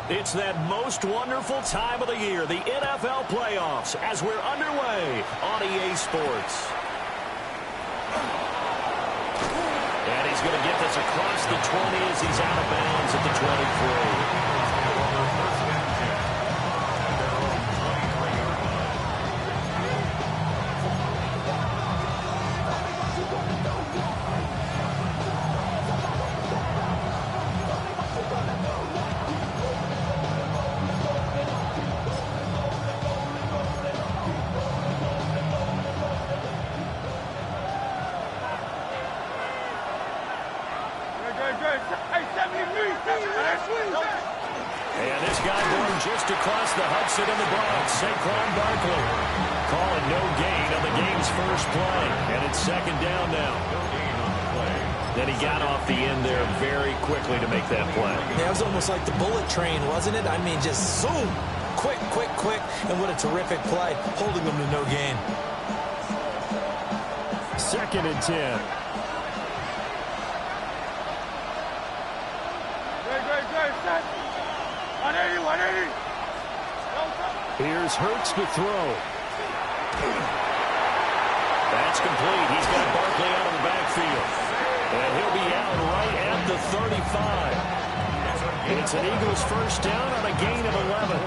It's that most wonderful time of the year, the NFL playoffs, as we're underway on EA Sports. And he's going to get this across the 20 as he's out of bounds at the 23. And this guy born just across the Hudson in the Bronx, Saquon Barkley. Calling no gain on the game's first play. And it's second down now. Then he got off the end there very quickly to make that play. Yeah, it was almost like the bullet train, wasn't it? I mean, just zoom. Quick, quick, quick. And what a terrific play, holding them to no gain. Second and 10. Here's Hurts to throw. That's complete. He's got Barkley out of the backfield. And he'll be out right at the 35. It's an Eagles first down on a gain of 11.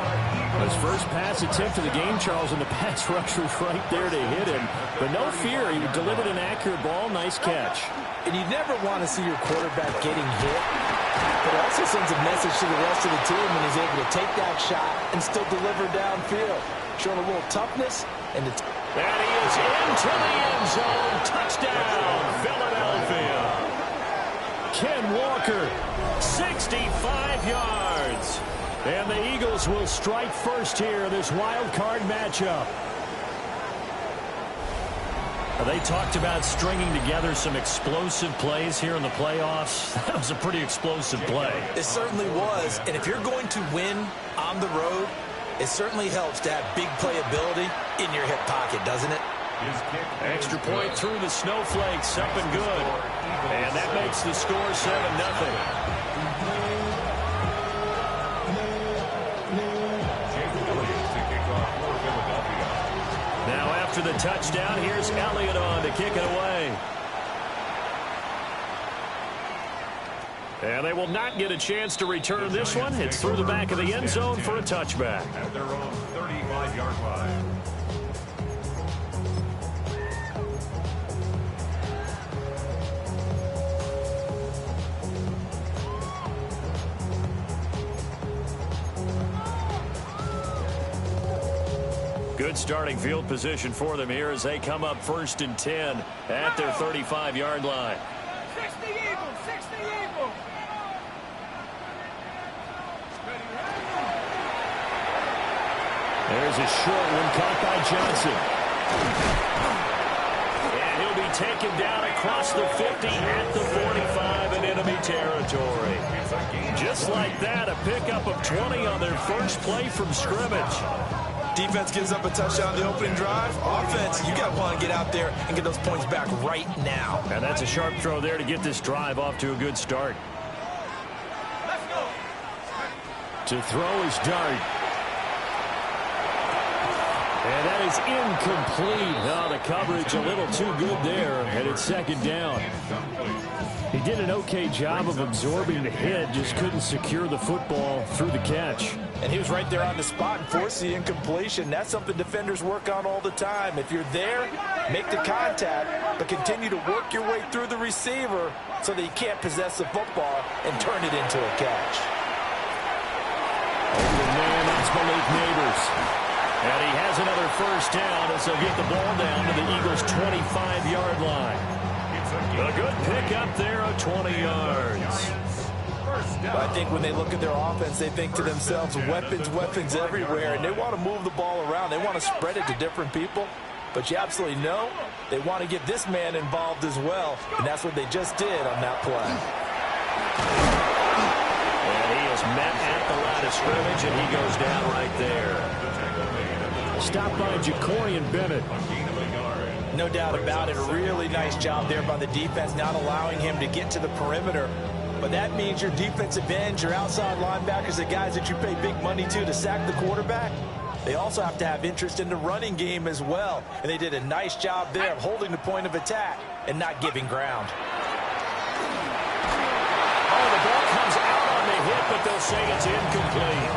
His first pass attempt of the game, Charles, and the pass rusher was right there to hit him. But no fear, he delivered an accurate ball. Nice catch. And you never want to see your quarterback getting hit. But it also sends a message to the rest of the team when he's able to take that shot and still deliver downfield. Showing a little toughness. And he is into the end zone. Touchdown, Philadelphia. Ken Walker, 65 yards. And the Eagles will strike first here in this wild card matchup. They talked about stringing together some explosive plays here in the playoffs. That was a pretty explosive play. It certainly was. And if you're going to win on the road, it certainly helps to have big playability in your hip pocket, doesn't it? Extra point through the snowflakes, up and good. And that makes the score 7-0. After the touchdown, here's Elliott on to kick it away. And they will not get a chance to return this one. It's through the back of the end zone for a touchback. At their own 35-yard line. Good starting field position for them here as they come up first and 10 at their 35-yard line. 60 Eagles, 60 Eagles. There's a short one caught by Johnson. And he'll be taken down across the 50 at the 45 in enemy territory. Just like that, a pickup of 20 on their first play from scrimmage. Defense gives up a touchdown the opening drive. Offense, you got to want to get out there and get those points back right now. And that's a sharp throw there to get this drive off to a good start. Let's go. To throw is Dart. And that is incomplete. Oh, the coverage a little too good there, and it's second down. He did an okay job of absorbing the hit, just couldn't secure the football through the catch. And he was right there on the spot and forced the incompletion. That's something defenders work on all the time. If you're there, make the contact, but continue to work your way through the receiver so that you can't possess the football and turn it into a catch. Open man, that's Malik Neighbors. And he has another first down as they'll get the ball down to the Eagles' 25-yard line. A good pickup there of 20 yards. But I think when they look at their offense, they think to themselves, weapons, weapons everywhere, and they want to move the ball around. They want to spread it to different people. But you absolutely know they want to get this man involved as well, and that's what they just did on that play. And he is met at the line of scrimmage, and he goes down right there. Stopped by Jacorian Bennett. No doubt about it. A really nice job there by the defense, not allowing him to get to the perimeter But that means your defensive ends, your outside linebackers, the guys that you pay big money to sack the quarterback, they also have to have interest in the running game as well. And they did a nice job there of holding the point of attack and not giving ground. Oh, the ball comes out on the hit, but they'll say it's incomplete.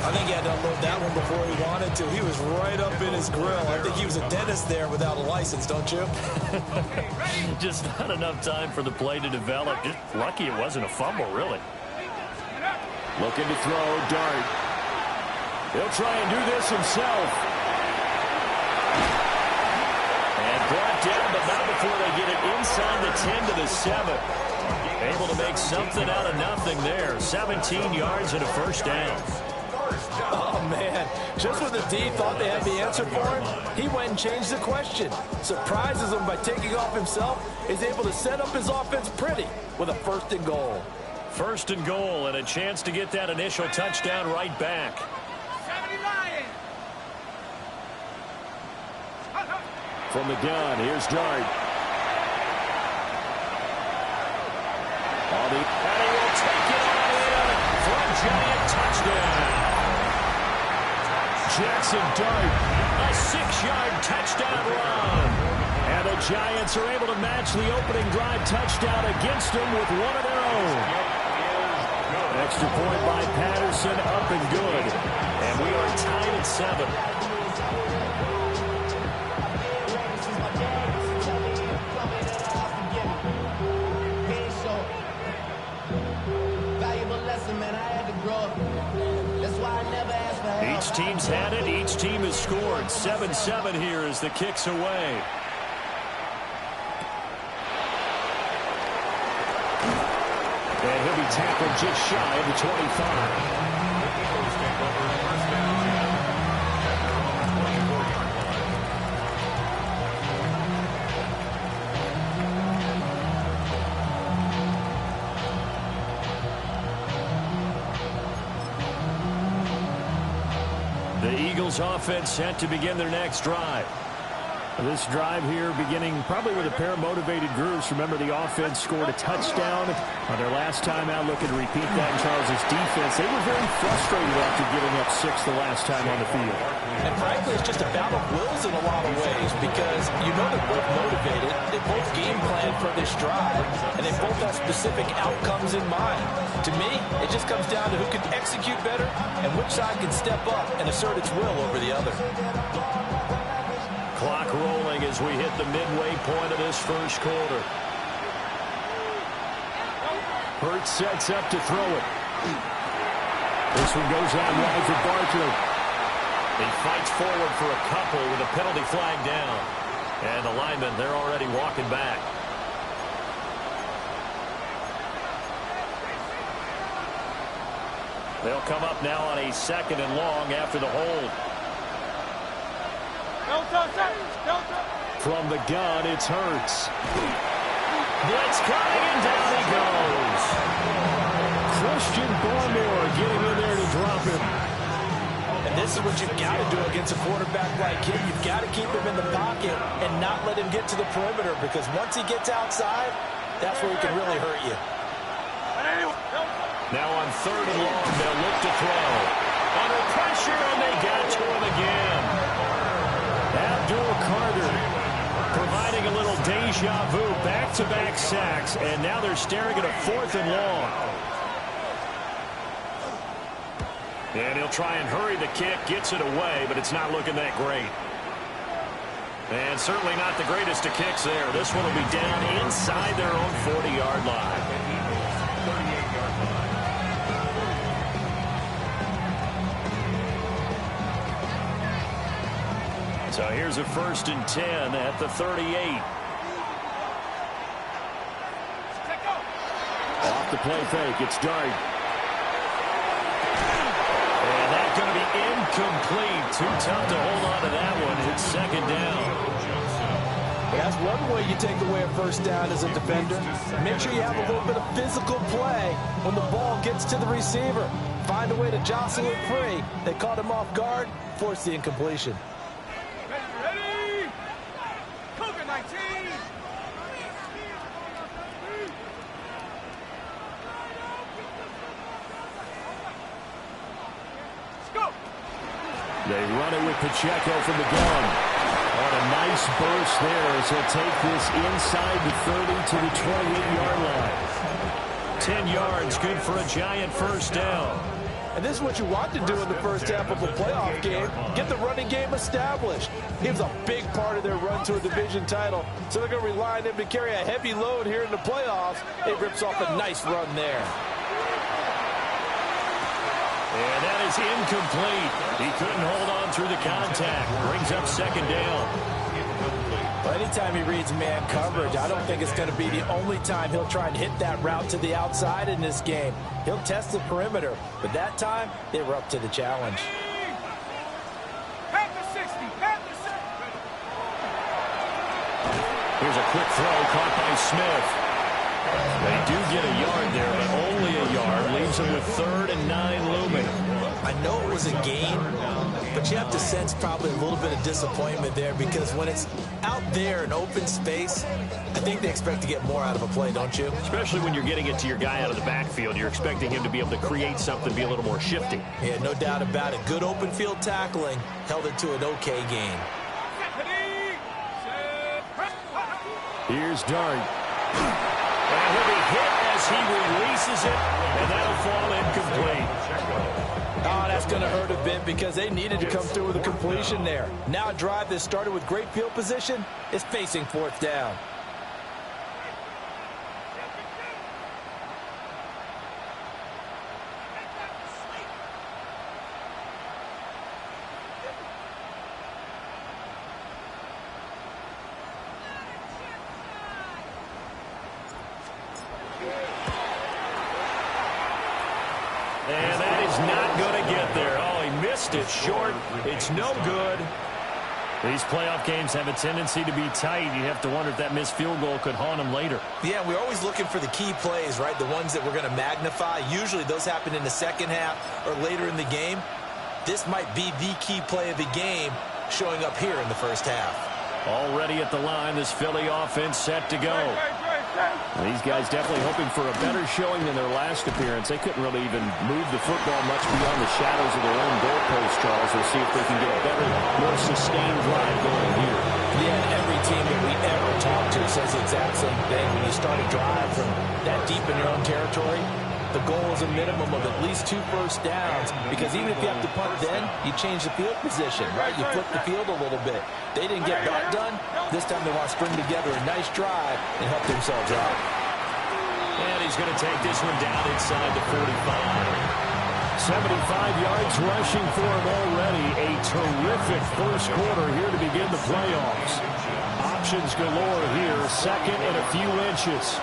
I think he had to unload that one before he wanted to. He was right up in his grill. I think he was a dentist there without a license, don't you? Just not enough time for the play to develop. Just lucky it wasn't a fumble, really. Looking to throw, Dart. He'll try and do this himself. And brought down, but not before they get it inside the 10 to the 7. Able to make something out of nothing there. 17 yards and a first down. Oh, man. Just when the D thought they had the answer for him, he went and changed the question. Surprises him by taking off himself. Is able to set up his offense pretty with a 1st and goal. 1st and goal and a chance to get that initial touchdown right back. 70 Lions. From the gun, here's Dart. And he will take it on in for a giant touchdown. Jackson Dart, a 6-yard touchdown run. And the Giants are able to match the opening drive touchdown against them with one of their own. Extra point by Patterson, up and good. And we are tied at 7. Each team's had it. Each team has scored. 7-7 here as the kick's away. And he'll be tackled just shy of the 25. The Eagles offense set to begin their next drive. This drive here beginning probably with a pair of motivated groups. Remember, the offense scored a touchdown on their last time out. Looking to repeat that in Charles' defense. They were very frustrated after giving up 6 the last time on the field. And frankly, it's just a battle of wills in a lot of ways because you know they're both motivated. They both game plan for this drive, and they both have specific outcomes in mind. To me, it just comes down to who can execute better and which side can step up and assert its will over the other. Clock rolling as we hit the midway point of this first quarter. Hurts sets up to throw it. This one goes out wide for Barkley. He fights forward for a couple with a penalty flag down. And the linemen, they're already walking back. They'll come up now on a 2nd and long after the hold. From the gun, it's Hurts. Blitz coming, and down he goes. Christian Barmore getting in there to drop him. And this is what you've got to do against a quarterback like him. You've got to keep him in the pocket and not let him get to the perimeter because once he gets outside, that's where he can really hurt you. Now on 3rd and long, they'll look to throw. Under pressure, and they got to him again. Abdul Carter providing a little deja vu, back-to-back sacks, and now they're staring at a 4th and long. And he'll try and hurry the kick, gets it away, but it's not looking that great. And certainly not the greatest of kicks there. This one will be down inside their own 40-yard line. 38-yard line. So here's a 1st and 10 at the 38. Off the play fake, it's Dart. And that's going to be incomplete. Too tough to hold on to that one. It's 2nd down. That's one way you take away a 1st down as a defender. Make sure you have a little bit of physical play when the ball gets to the receiver. Find a way to jostle it free. They caught him off guard, forced the incompletion. Ready? Cougar 19. They run it with Pacheco from the gun. On a nice burst there as he'll take this inside the 30 to the 28-yard line. 10 yards, good for a giant first down. And this is what you want to do in the first half of a playoff game. Get the running game established. He was a big part of their run to a division title. So they're going to rely on him to carry a heavy load here in the playoffs. It rips off a nice run there. And that is incomplete. He couldn't hold on through the contact. Brings up second down. Well, anytime he reads man coverage, I don't think it's going to be the only time he'll try and hit that route to the outside in this game. He'll test the perimeter, but that time they were up to the challenge. Here's a quick throw caught by Smith. They do get a yard there, but only a yard. Leaves them with 3rd and 9 looming. I know it was a gain, but you have to sense probably a little bit of disappointment there because when it's out there in open space, I think they expect to get more out of a play, don't you? Especially when you're getting it to your guy out of the backfield. You're expecting him to be able to create something, be a little more shifty. Yeah, no doubt about it. Good open field tackling held it to an okay gain. Here's Dart. And he'll be hit as he releases it, and that'll fall incomplete. Oh, that's going to hurt a bit because they needed to come through with a completion there. Now a drive that started with great field position is facing 4th down. And that is not going to get there. Oh, he missed it short. It's no good. These playoff games have a tendency to be tight. You have to wonder if that missed field goal could haunt him later. Yeah, we're always looking for the key plays, right? The ones that we're going to magnify. Usually those happen in the second half or later in the game. This might be the key play of the game showing up here in the first half. Already at the line, this Philly offense set to go. These guys definitely hoping for a better showing than their last appearance. They couldn't really even move the football much beyond the shadows of their own goalpost, Charles. We'll see if they can get a better, more sustained drive going here. Yeah, and every team that we ever talk to says the exact same thing. When you start a drive from that deep in your own territory, the goal is a minimum of at least 2 first downs, because even if you have to punt then, you change the field position, right? You flip the field a little bit. They didn't get that done. This time they want to string together a nice drive and help themselves out. And he's going to take this one down inside the 45. 75 yards rushing for him already. A terrific first quarter here to begin the playoffs. Options galore here. 2nd and a few inches.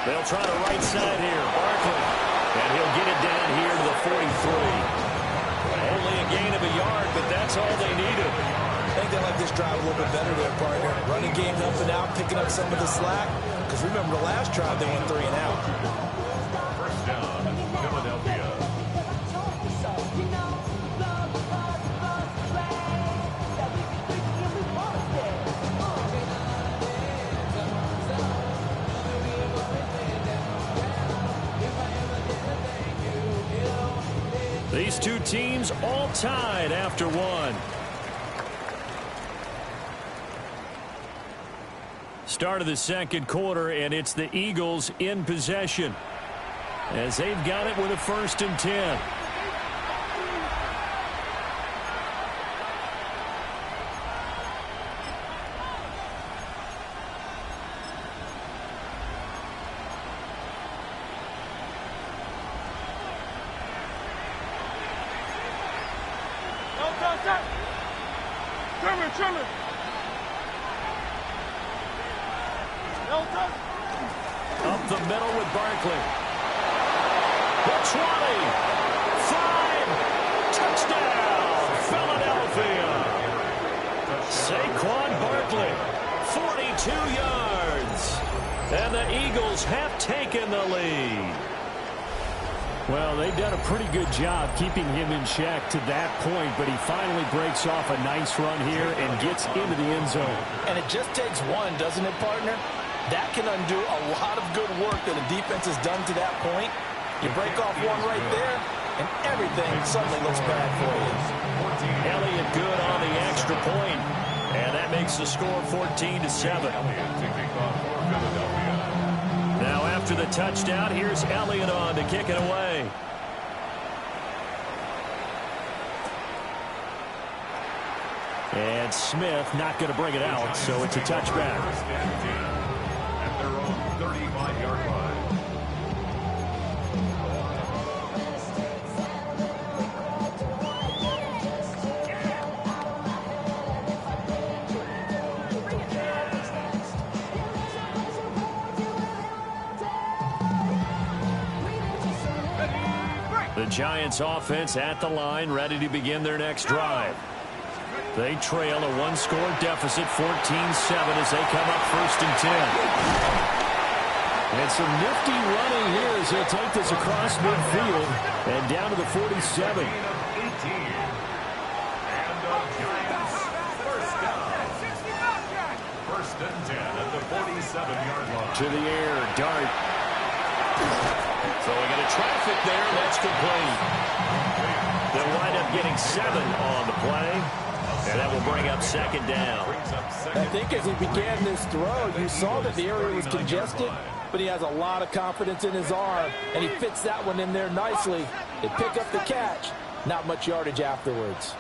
They'll try the right side here. Barkley. And he'll get it down here to the 43. Only a gain of a yard, but that's all they needed. I think they like this drive a little bit better there, partner. Running game helping out, picking up some of the slack. Because remember the last drive, they went 3 and out. First down, Philadelphia. These two teams all tied after one. Start of the second quarter, and it's the Eagles in possession as they've got it with a 1st and 10. Up the middle with Barkley. The 20. 5. Touchdown, Philadelphia. Saquon Barkley, 42 yards. And the Eagles have taken the lead. Well, they've done a pretty good job keeping him in check to that point, but he finally breaks off a nice run here and gets into the end zone. And it just takes one, doesn't it, partner? That can undo a lot of good work that a defense has done to that point. You break off one right there, and everything suddenly looks bad for you. Elliott good on the extra point, and that makes the score 14-7. Now after the touchdown, here's Elliott on to kick it away. And Smith not going to bring it out, so it's a touchback. At their own 35-yard line. The Giants offense at the line, ready to begin their next drive. They trail a one-score deficit, 14-7, as they come up 1st and 10. And some nifty running here as they take this across midfield and down to the 47. And the Giants first down. 1st and 10 at the 47-yard line. To the air, Dart. Throwing into traffic there, and that's complete. They'll wind up getting 7 on the play. And that will bring up 2nd down. I think as he began this throw, you saw that the area was congested, but he has a lot of confidence in his arm, and he fits that one in there nicely. They pick up the catch. Not much yardage afterwards.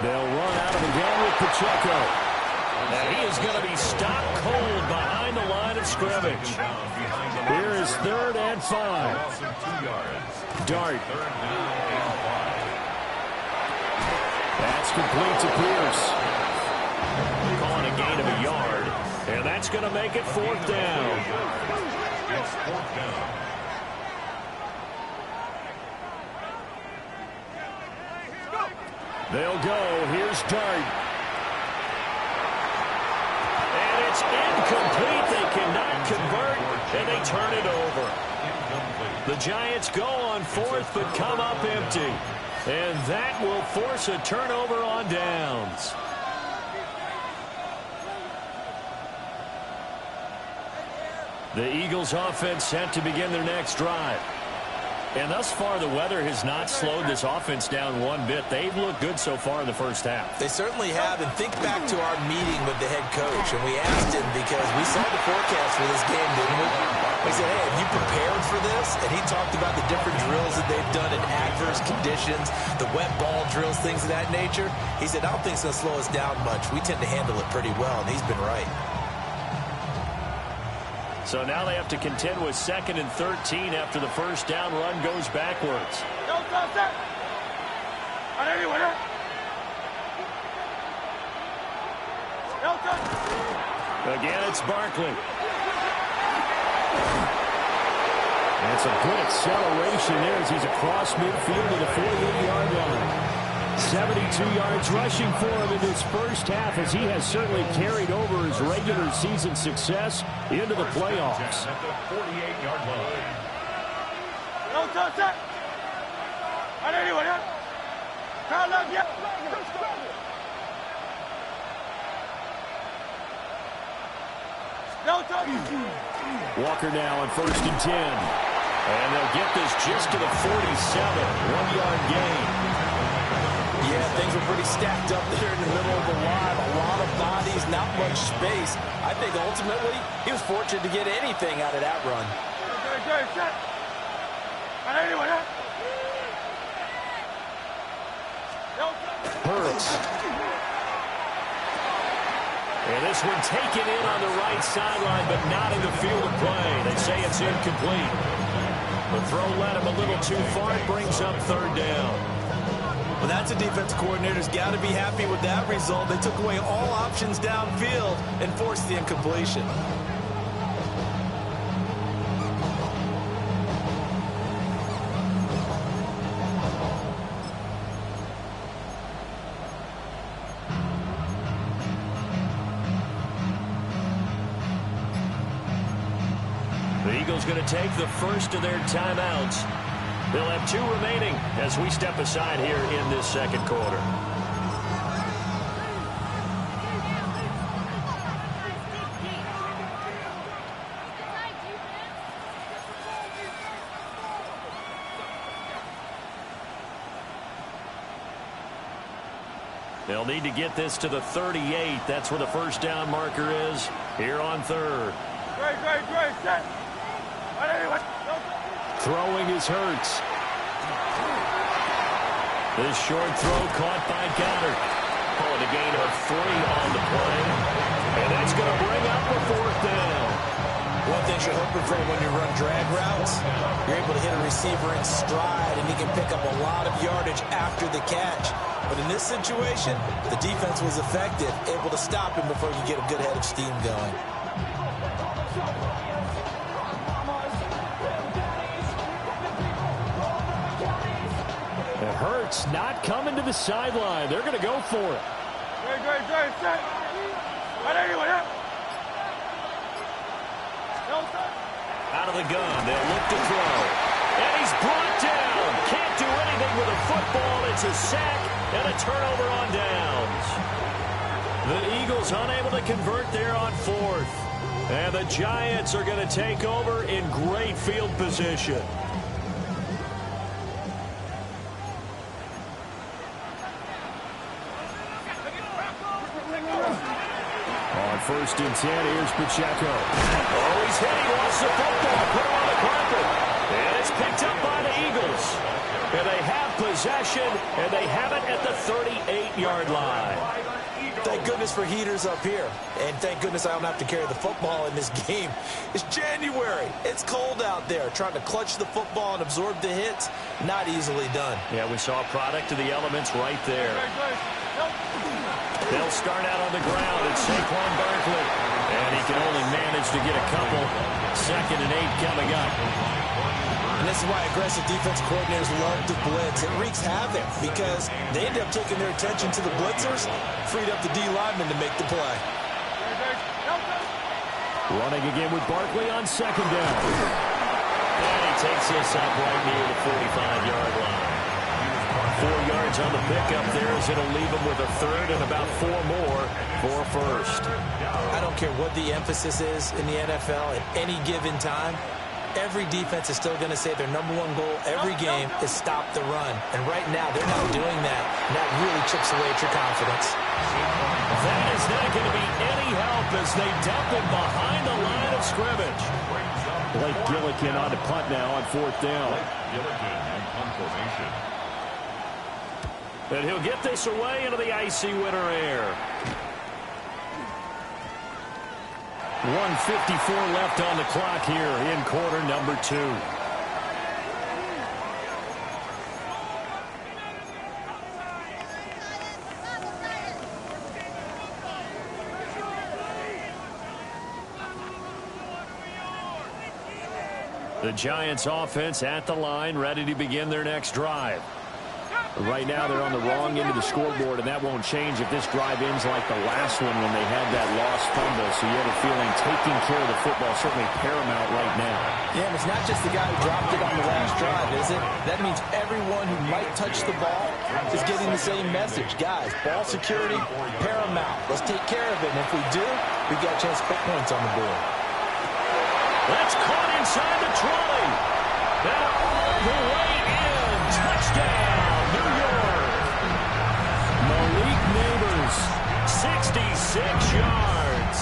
They'll run out of the game with Pacheco. And he is going to be stopped cold behind the line of scrimmage. Here is 3rd and 5. Dart. That's complete to Pierce. Calling a gain of a yard. And that's going to make it 4th down. It's 4th down. They'll go. Here's Dart. And it's incomplete. They cannot convert, and they turn it over. The Giants go on 4th, but come up empty. And that will force a turnover on downs. The Eagles offense set to begin their next drive. And thus far, the weather has not slowed this offense down one bit. They've looked good so far in the first half. They certainly have, and think back to our meeting with the head coach, and we asked him because we saw the forecast for this game, didn't we? We said, hey, have you prepared for this? And he talked about the different drills that they've done in adverse conditions, the wet ball drills, things of that nature. He said, I don't think it's going to slow us down much. We tend to handle it pretty well, and he's been right. So now they have to contend with 2nd and 13 after the first down run goes backwards. Again, it's Barkley. That's a good acceleration there as he's across midfield to the 48-yard line. 72 yards rushing for him in this first half as he has certainly carried over his regular season success into the playoffs. At the 48-yard line. Walker now on 1st and 10. And they'll get this just to the 47. 1-yard gain. Yeah, things were pretty stacked up there in the middle of the line. A lot of bodies, not much space. I think ultimately he was fortunate to get anything out of that run. Hurts. And this one taken in on the right sideline, but not in the field of play. They say it's incomplete. The throw led him a little too far. It brings up 3rd down. Well, that's a defense coordinator's got to be happy with that result. They took away all options downfield and forced the incompletion. The Eagles going to take the first of their timeouts. They'll have 2 remaining as we step aside here in this 2nd quarter. They'll need to get this to the 38. That's where the first down marker is here on third. Great, set. Throwing is Hurts. This short throw caught by Goddard. Pulling a gain of 3 on the play. And that's going to bring up a 4th down. One thing you're hoping for when you run drag routes, you're able to hit a receiver in stride, and he can pick up a lot of yardage after the catch. But in this situation, the defense was effective, able to stop him before you get a good head of steam going. It hurts not coming to the sideline. They're going to go for it. Great, set. Out of the gun, they'll look to throw. And he's brought down. Can't do anything with a football. It's a sack and a turnover on downs. The Eagles unable to convert there on 4th. And the Giants are going to take over in great field position. On 1st and 10, here's Pacheco. Oh, he's hit. He lost the football. Put him on the carpet. And it's picked up by the Eagles. And they have possession, and they have it at the 38-yard line. Thank goodness for heaters up here. And thank goodness I don't have to carry the football in this game. It's January. It's cold out there. Trying to clutch the football and absorb the hits, not easily done. Yeah, we saw a product of the elements right there. They'll start out on the ground. It's Saquon Barkley. And he can only manage to get a couple. 2nd and 8 coming up. And this is why aggressive defense coordinators love to blitz. It wreaks havoc because they end up taking their attention to the blitzers, freed up the D lineman to make the play. Running again with Barkley on 2nd down. And he takes this up right near the 45-yard line. 4 yards on the pickup there as it'll leave him with a 3rd and about 4 more for a 1st. I don't care what the emphasis is in the NFL at any given time. Every defense is still going to say their #1 goal every game is stop the run. And right now, they're not doing that. And that really chips away at your confidence. That is not going to be any help as they dump him behind the line of scrimmage. Blake Gillikin on to punt now on 4th down. Gillikin in punt formation. And he'll get this away into the icy winter air. 1:54 left on the clock here in quarter number 2. The Giants offense at the line, ready to begin their next drive. Right now they're on the wrong end of the scoreboard, and that won't change if this drive ends like the last one when they had that lost fumble. So you have a feeling taking care of the football is certainly paramount right now. Yeah, and it's not just the guy who dropped it on the last drive, is it? That means everyone who might touch the ball is getting the same message. Guys, ball security, paramount. Let's take care of it, and if we do, we've got a chance to put points on the board. That's caught inside the 20. And all the way in. Touchdown. Malik Neighbors, 66 yards.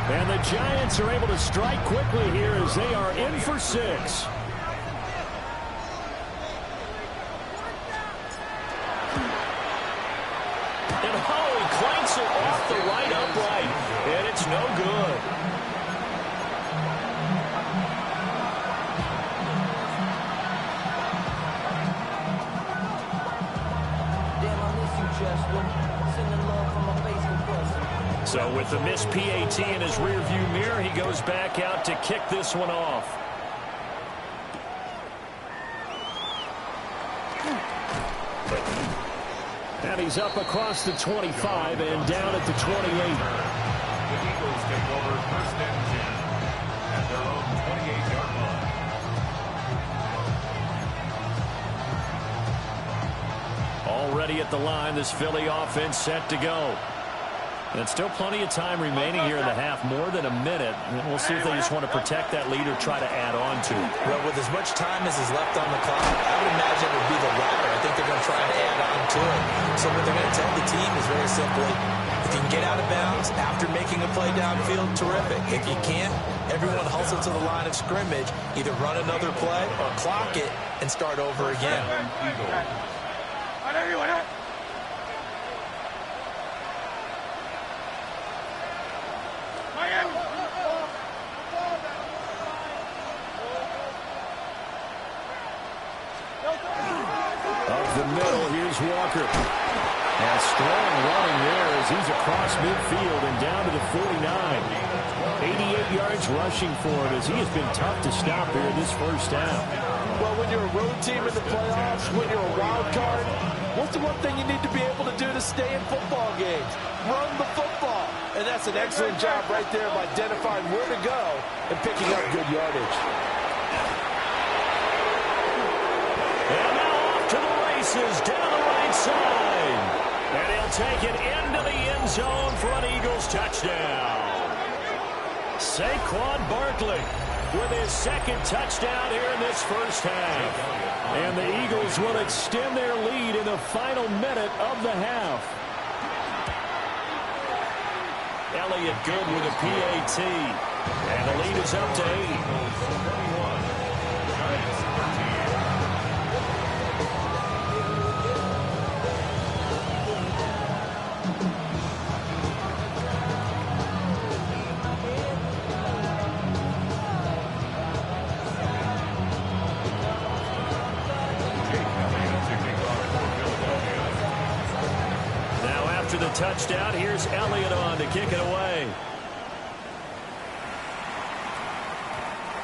And the Giants are able to strike quickly here as they are in for 6. And Howie clanks it off the right upright. And it's no good. So with the missed PAT in his rearview mirror, he goes back out to kick this one off. And he's up across the 25 and down at the 28. The Eagles take over 1st and 10 at their own 28-yard line. Already at the line, this Philly offense set to go. And still plenty of time remaining here in the half, more than a minute. And we'll see if they just want to protect that lead or try to add on to it. Well, with as much time as is left on the clock, I would imagine it would be the latter. I think they're going to try and add on to it. So what they're going to tell the team is very simply, if you can get out of bounds after making a play downfield, terrific. If you can't, everyone hustle to the line of scrimmage, either run another play or clock it and start over again. Up the middle, here's Walker. And strong running there as he's across midfield and down to the 49. 88 yards rushing for him as he has been tough to stop here in this first half. Well, when you're a road team in the playoffs, when you're a wild card, what's the one thing you need to be able to do to stay in football games? Run the football. And that's an excellent job right there of identifying where to go and picking up good yardage. And now off to the races down the right side. And he'll take it into the end zone for an Eagles touchdown. Saquon Barkley with his second touchdown here in this first half. And the Eagles will extend their lead in the final minute of the half. Elliott good with a PAT. And the lead is up to 8. Touchdown. Here's Elliott on to kick it away.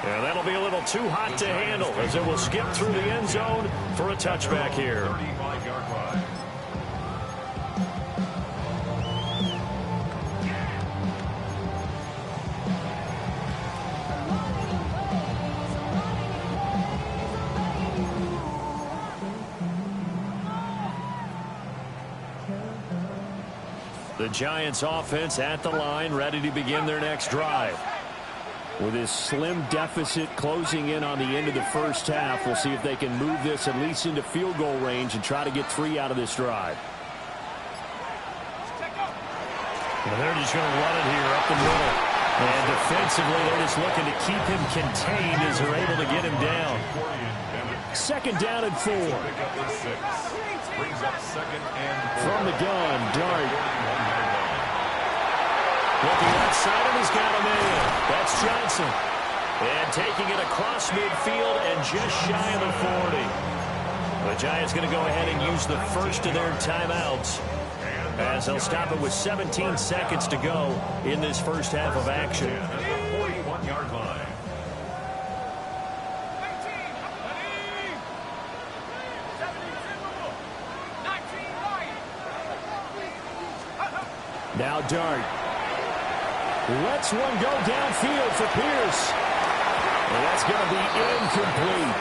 And that'll be a little too hot to handle as it will skip through the end zone for a touchback here. 35-yard line. The Giants offense at the line, ready to begin their next drive. With this slim deficit closing in on the end of the first half, we'll see if they can move this at least into field goal range and try to get 3 out of this drive. And they're just going to run it here up the middle. And defensively, they're just looking to keep him contained as they're able to get him down. Second down and 4. Brings up second and 4. From the gun, Dart. Looking outside, and he's got him in. That's Johnson. And taking it across midfield and just shy of the 40. The Giants going to go ahead and use the first of their timeouts as they'll stop it with 17 seconds to go in this first half of action. At the 41-yard line. Now Dart. Lets one go downfield for Pierce. And that's going to be incomplete.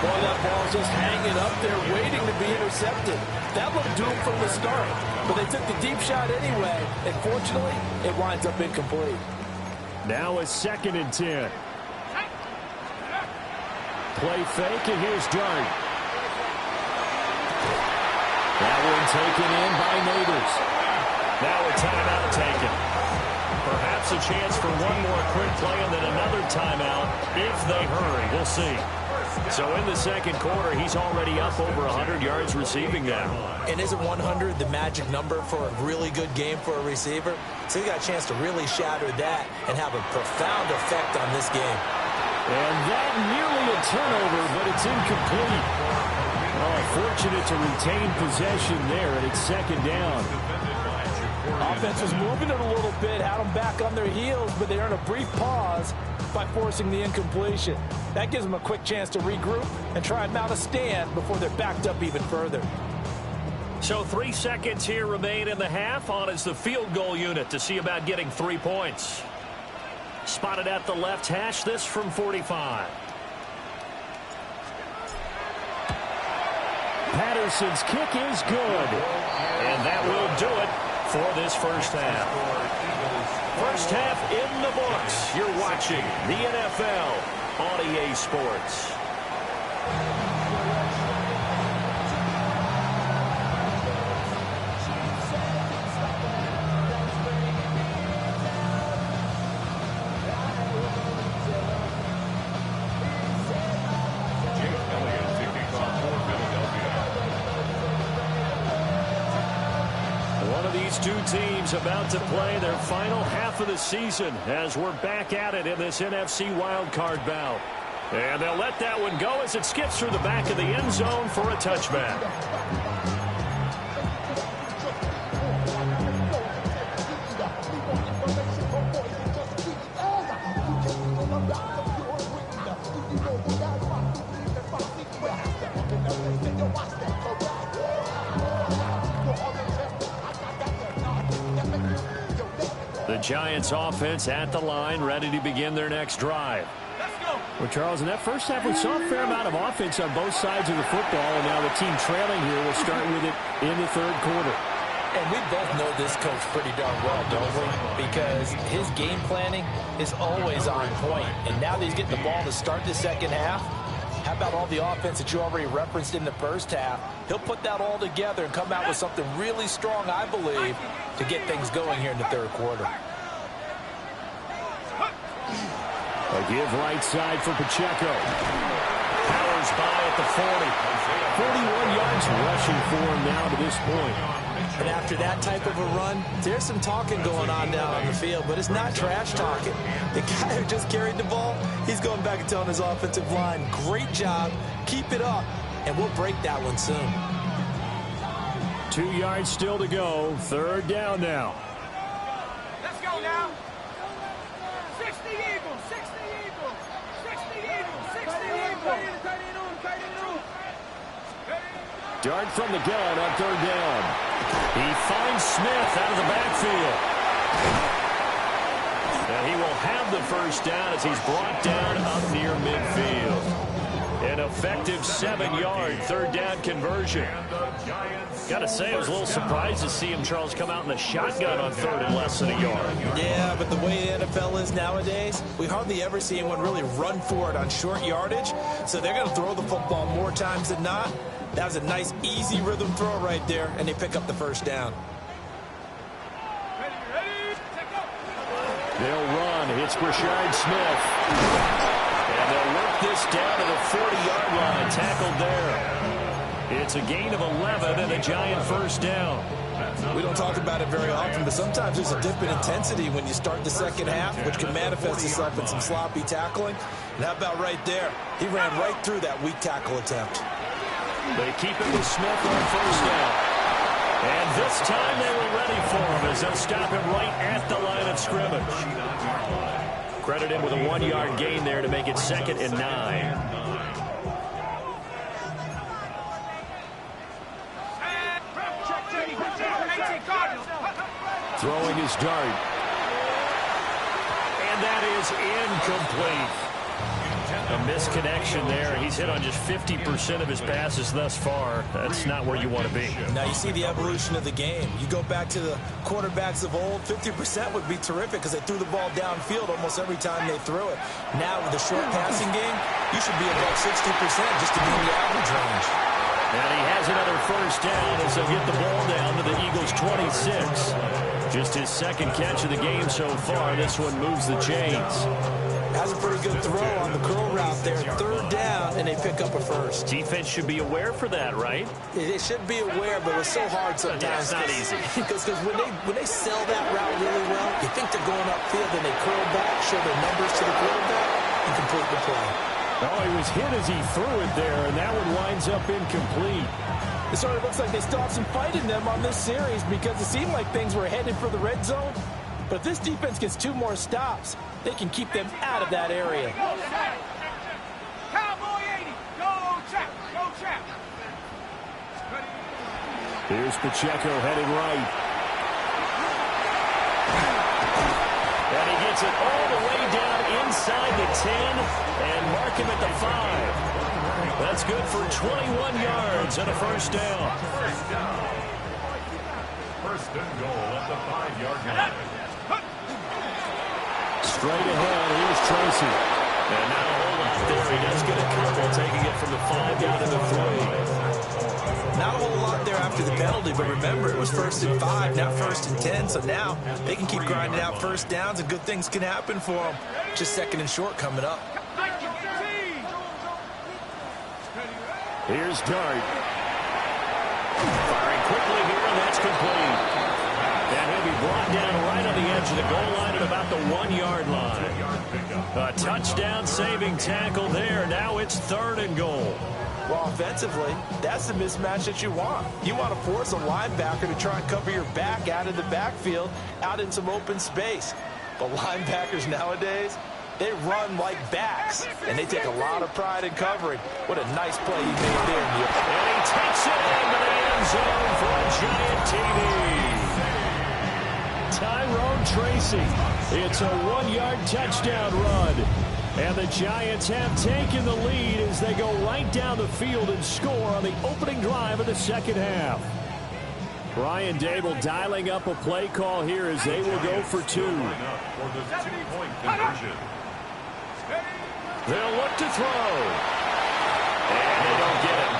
Boy, that ball's just hanging up there waiting to be intercepted. That looked doomed from the start, but they took the deep shot anyway, and fortunately, it winds up incomplete. Now a 2nd and 10. Play fake, and here's Dart. That one taken in by Neighbors. Now a timeout taken. Perhaps a chance for one more quick play and then another timeout if they hurry. We'll see. So in the second quarter, he's already up over 100 yards receiving now. And isn't 100 the magic number for a really good game for a receiver? So he got a chance to really shatter that and have a profound effect on this game. And that nearly a turnover, but it's incomplete. Oh, fortunate to retain possession there, and it's second down. Offense was moving it a little bit, had them back on their heels, but they earned a brief pause by forcing the incompletion. That gives them a quick chance to regroup and try and mount a stand before they're backed up even further. So 3 seconds here remain in the half. On is the field goal unit to see about getting 3 points. Spotted at the left hash, this from 45. Patterson's kick is good. And that will do it for this first half. First half in the books. You're watching the NFL on EA Sports. These two teams about to play their final half of the season as we're back at it in this NFC wildcard bout. And they'll let that one go as it skips through the back of the end zone for a touchback. The Giants offense at the line, ready to begin their next drive. Well, Charles, in that first half, we saw a fair amount of offense on both sides of the football, and now the team trailing here will start with it in the third quarter. And we both know this coach pretty darn well, don't we? Because his game planning is always on point. And now that he's getting the ball to start the second half, how about all the offense that you already referenced in the first half? He'll put that all together and come out with something really strong, I believe, to get things going here in the third quarter. A give right side for Pacheco. Powers by at the 40. 41 yards rushing for him now to this point. And after that type of a run, there's some talking going on down on the field, but it's not trash talking. The guy who just carried the ball, he's going back and telling his offensive line, great job, keep it up, and we'll break that one soon. 2 yards still to go. Third down now. Let's go now. 60 Eagles, 60 Eagles, 60 Eagles, 60 Eagles. Dart from the gun on third down. He finds Smith out of the backfield. And he will have the first down as he's brought down up near midfield. An effective 7-yard third down conversion. Got to say, I was a little surprised to see him, Charles, come out in the shotgun on third and less than a yard. Yeah, but the way the NFL is nowadays, we hardly ever see anyone really run for it on short yardage. So they're going to throw the football more times than not. That was a nice, easy rhythm throw right there, and they pick up the first down. They'll run. It's Rashard Smith. And they'll work this down to the 40-yard line. Tackled there. It's a gain of 11 and a Giant first down. We don't talk about it very often, but sometimes there's a dip in intensity when you start the second half, which can manifest itself in some sloppy tackling. And how about right there? He ran right through that weak tackle attempt. They keep it with Smith on first down. And this time they were ready for him as they'll stop him right at the line of scrimmage. Credit him with a 1-yard gain there to make it 2nd and 9. Throwing his dart. And that is incomplete. A misconnection there. He's hit on just 50% of his passes thus far. That's not where you want to be. Now you see the evolution of the game. You go back to the quarterbacks of old, 50% would be terrific because they threw the ball downfield almost every time they threw it. Now with the short passing game, you should be above 60% just to be in the average range. And he has another first down as they'll get the ball down to the Eagles' 26. Just his second catch of the game so far. This one moves the chains. Has a pretty good throw on the curl route there. Third down, and they pick up a first. Defense should be aware for that, right? They should be aware, but it's so hard sometimes. Yeah, it's not easy. Because when they sell that route really well, you think they're going upfield, and they curl back, show their numbers to the quarterback, and complete the play. Oh, he was hit as he threw it there, and that one winds up incomplete. It sort of looks like they still have some fight in them on this series because it seemed like things were headed for the red zone. But if this defense gets 2 more stops, they can keep them out of that area. Cowboy 80. Go trap. Go trap. Here's Pacheco headed right. And he gets it all the way down inside the 10 and mark him at the 5. That's good for 21 yards and a first down. First and goal at the 5-yard line. Straight ahead, here's Tracy. And now a whole lot there. He does get a couple, taking it from the 5 down to the 3. Not a whole lot there after the penalty, but remember, it was 1st and 5, not 1st and 10. So now they can keep grinding out first downs, and good things can happen for them. Just 2nd and short coming up. Here's Dart. Firing quickly here, and that's complete. brought down right on the edge of the goal line at about the 1-yard line. A touchdown-saving tackle there. Now it's 3rd and goal. Well, offensively, that's the mismatch that you want. You want to force a linebacker to try and cover your back out of the backfield, out in some open space. But linebackers nowadays, they run like backs, and they take a lot of pride in covering. What a nice play he made there. And he takes it into the end zone for a Giant TD. Tyrone Tracy. It's a 1-yard touchdown run. And the Giants have taken the lead as they go right down the field and score on the opening drive of the second half. Brian Dable dialing up a play call here as they will go for 2. For the 2-point conversion. They'll look to throw. And they don't get it.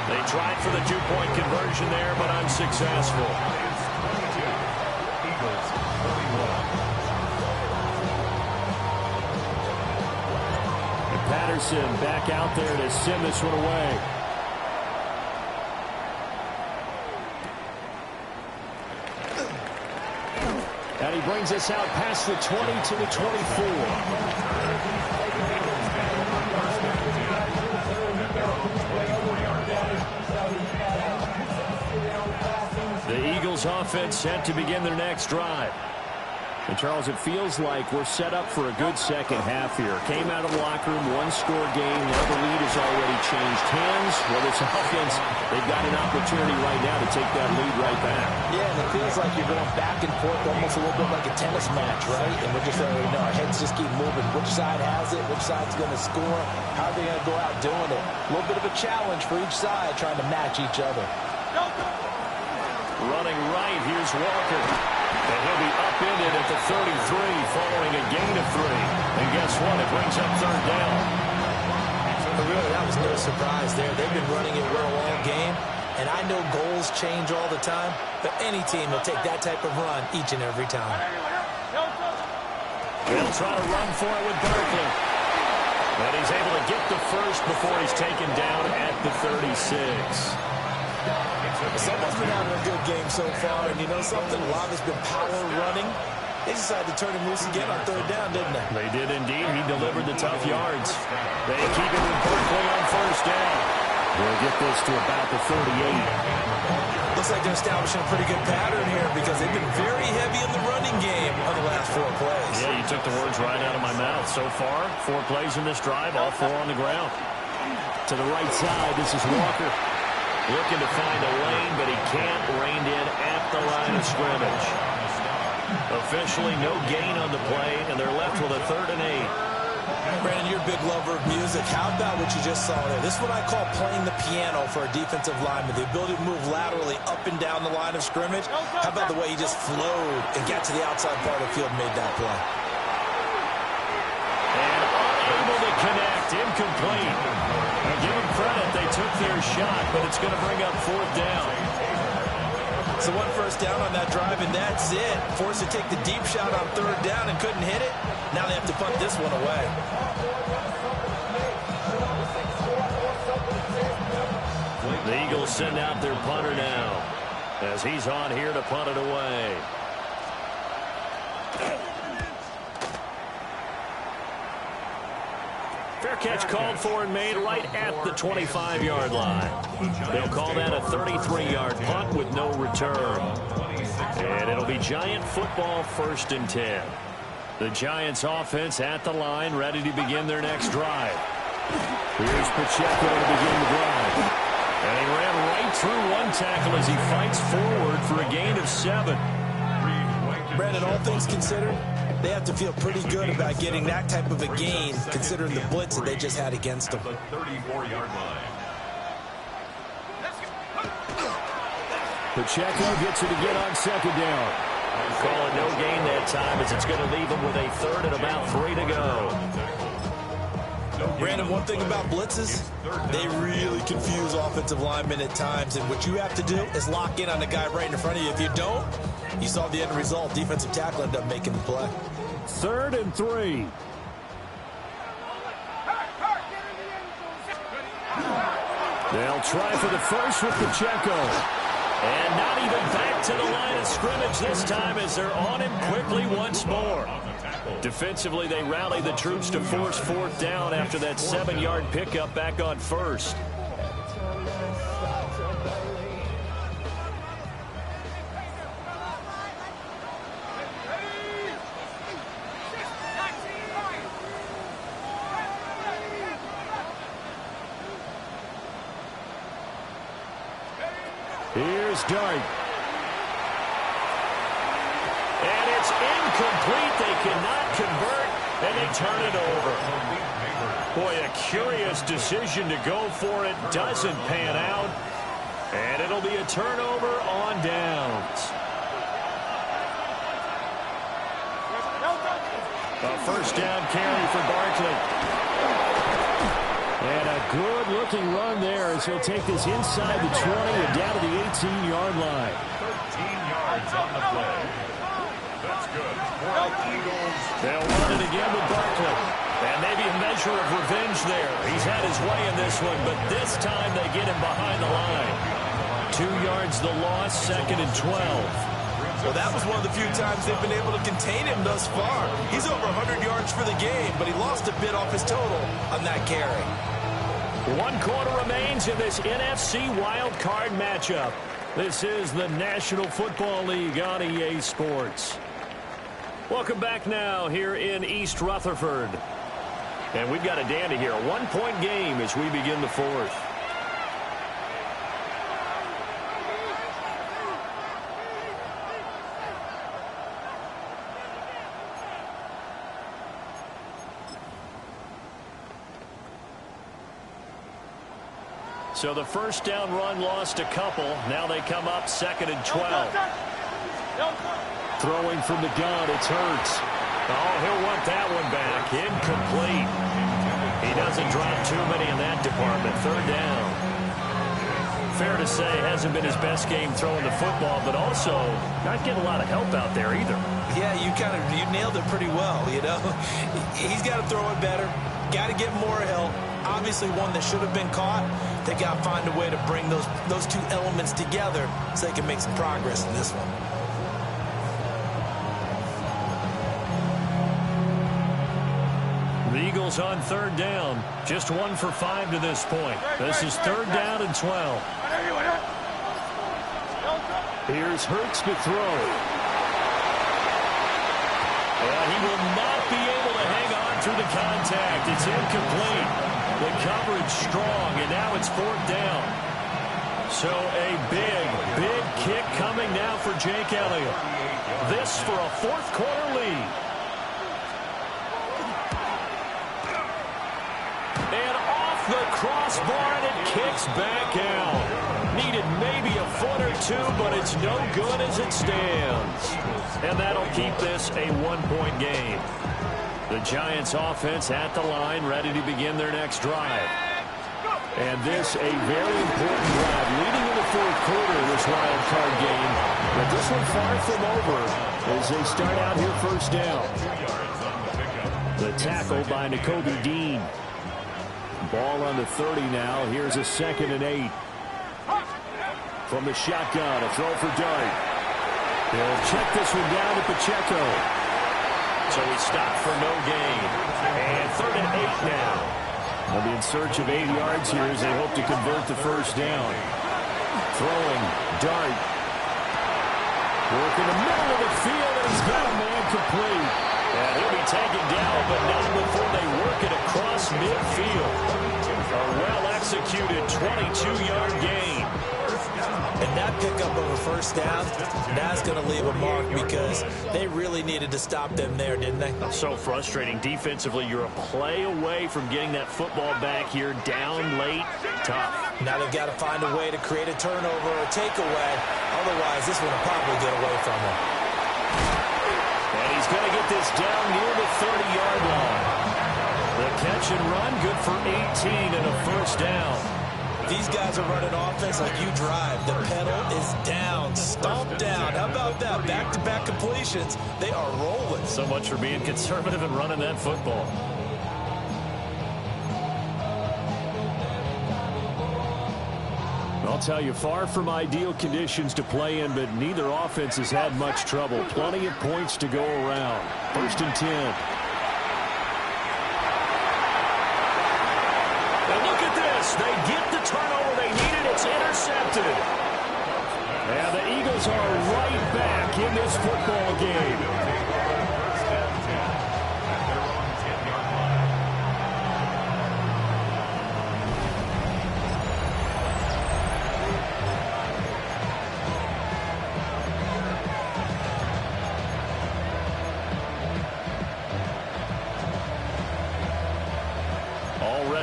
They tried for the 2-point conversion there, but unsuccessful. Eagles 41. Patterson back out there to send this one away. And he brings us out past the 20 to the 24. The Eagles offense set to begin their next drive. And, Charles, it feels like we're set up for a good second half here. Came out of the locker room, 1-score game. Now the lead has already changed hands. Well, this offense, they've got an opportunity right now to take that lead right back. Yeah, and it feels like you're going back and forth almost a little bit like a tennis match, right? And we're just already know our heads just keep moving. Which side has it? Which side's going to score? How are they going to go out doing it? A little bit of a challenge for each side trying to match each other. Running right, here's Walker. And he'll be upended at the 33 following a gain of 3. And guess what? It brings up 3rd down. But really, that was no surprise there. They've been running it well all game. And I know goals change all the time, but any team will take that type of run each and every time. They'll try to run for it with Barkley. And he's able to get the first before he's taken down at the 36. Someone's been having a good game so far, and you know something? A lot of it's been power running. They decided to turn him loose again on 3rd down, didn't they? They did indeed. He delivered the tough yards. They keep it with Barkley on 1st down. They'll get this to about the 38. Looks like they're establishing a pretty good pattern here because they've been very heavy in the running game on the last 4 plays. Yeah, you took the words right out of my mouth. So far, 4 plays in this drive, all 4 on the ground. To the right side, this is Walker. Looking to find a lane, but he can't. Reined in at the line of scrimmage. Officially no gain on the play, and they're left with a 3rd and 8. Brandon, you're a big lover of music. How about what you just saw there? This is what I call playing the piano for a defensive lineman. The ability to move laterally up and down the line of scrimmage. How about the way he just flowed and got to the outside part of the field and made that play? And unable to connect. Incomplete. Now give them credit. They took their shot, but it's going to bring up 4th down. So 1 first down on that drive, and that's it. Forced to take the deep shot on 3rd down and couldn't hit it. Now they have to punt this one away. The Eagles send out their punter now as he's on here to punt it away. Fair catch called for and made right at the 25-yard line. They'll call that a 33-yard punt with no return. And it'll be Giant football 1st and 10. The Giants offense at the line, ready to begin their next drive. Here's Pacheco to begin the drive. And he ran right through 1 tackle as he fights forward for a gain of 7. Brandon, all things considered, they have to feel pretty good about getting that type of a gain, considering the blitz that they just had against them. The 34-yard line. Pacheco gets it again on 2nd down. Call it no gain that time as it's going to leave them with a 3rd and about 3 to go. Brandon, one thing about blitzes, they really confuse offensive linemen at times, and what you have to do is lock in on the guy right in front of you. If you don't, you saw the end result. Defensive tackle ended up making the play. 3rd and 3. They'll try for the first with Pacheco. And not even back to the line of scrimmage this time as they're on him quickly once more. Defensively, they rally the troops to force fourth down after that 7-yard pickup back on first. Here's Dart. And it's incomplete. They cannot convert, and they turn it over. Boy, a curious decision to go for it. Doesn't pan out. And it'll be a turnover on downs. A first down carry for Barkley. And a good-looking run there as he'll take this inside the 20 and down to the 18-yard line. 13 yards on the play. That's good for the Eagles. They'll run it again with Barkley. And maybe a measure of revenge there. He's had his way in this one, but this time they get him behind the line. 2 yards the loss, 2nd and 12. Well, that was one of the few times they've been able to contain him thus far. He's over 100 yards for the game, but he lost a bit off his total on that carry. 1 quarter remains in this NFC Wild Card matchup. This is the National Football League on EA Sports. Welcome back now here in East Rutherford. And we've got a dandy here, a 1-point game as we begin the fourth. So the first down run lost a couple. Now they come up 2nd and 12. Throwing from the gun, it's Hurts. Oh, he'll want that one back. Incomplete. He doesn't drop too many in that department. 3rd down. Fair to say, hasn't been his best game throwing the football, but also not getting a lot of help out there either. Yeah, you nailed it pretty well, you know. He's got to throw it better. Got to get more help. Obviously one that should have been caught. They got to find a way to bring those two elements together so they can make some progress in this one. The Eagles on 3rd down. Just 1 for 5 to this point. This is 3rd down and 12. Here's Hurts to throw. And he will not be able to hang on through the contact. It's incomplete. The coverage strong, and now it's 4th down. So a big kick coming now for Jake Elliott. This for a 4th quarter lead. And off the crossbar, and it kicks back out. Needed maybe a foot or two, but it's no good as it stands. And that'll keep this a 1-point game. The Giants offense at the line, ready to begin their next drive. And this a very important drive leading in the 4th quarter of this wild card game. But this one far from over as they start out here 1st down. The tackle by Nakobe Dean. Ball on the 30 now. Here's a 2nd and 8. From the shotgun, a throw for Dart. They'll check this one down to Pacheco. So he stopped for no gain. And 3rd and 8 now. They'll be in search of 8 yards here as they hope to convert the 1st down. Throwing, Dart. Work in the middle of the field, and he's got a man complete. And he'll be taken down, but not before they work it across midfield. A well-executed 22-yard gain. And that pickup of a 1st down, that's going to leave a mark because they really needed to stop them there, didn't they? So frustrating. Defensively, you're a play away from getting that football back here down late. Tough. Now they've got to find a way to create a turnover or a takeaway. Otherwise, this one will probably get away from them. And he's going to get this down near the 30-yard line. The catch and run, good for 18 and a 1st down. These guys are running offense like you drive. The pedal is down, stomped down. How about that? Back-to-back completions. They are rolling. So much for being conservative and running that football. I'll tell you, far from ideal conditions to play in, but neither offense has had much trouble. Plenty of points to go around. 1st and 10. And look at this. They get the turnover they needed. It's intercepted. And the Eagles are right back in this football game.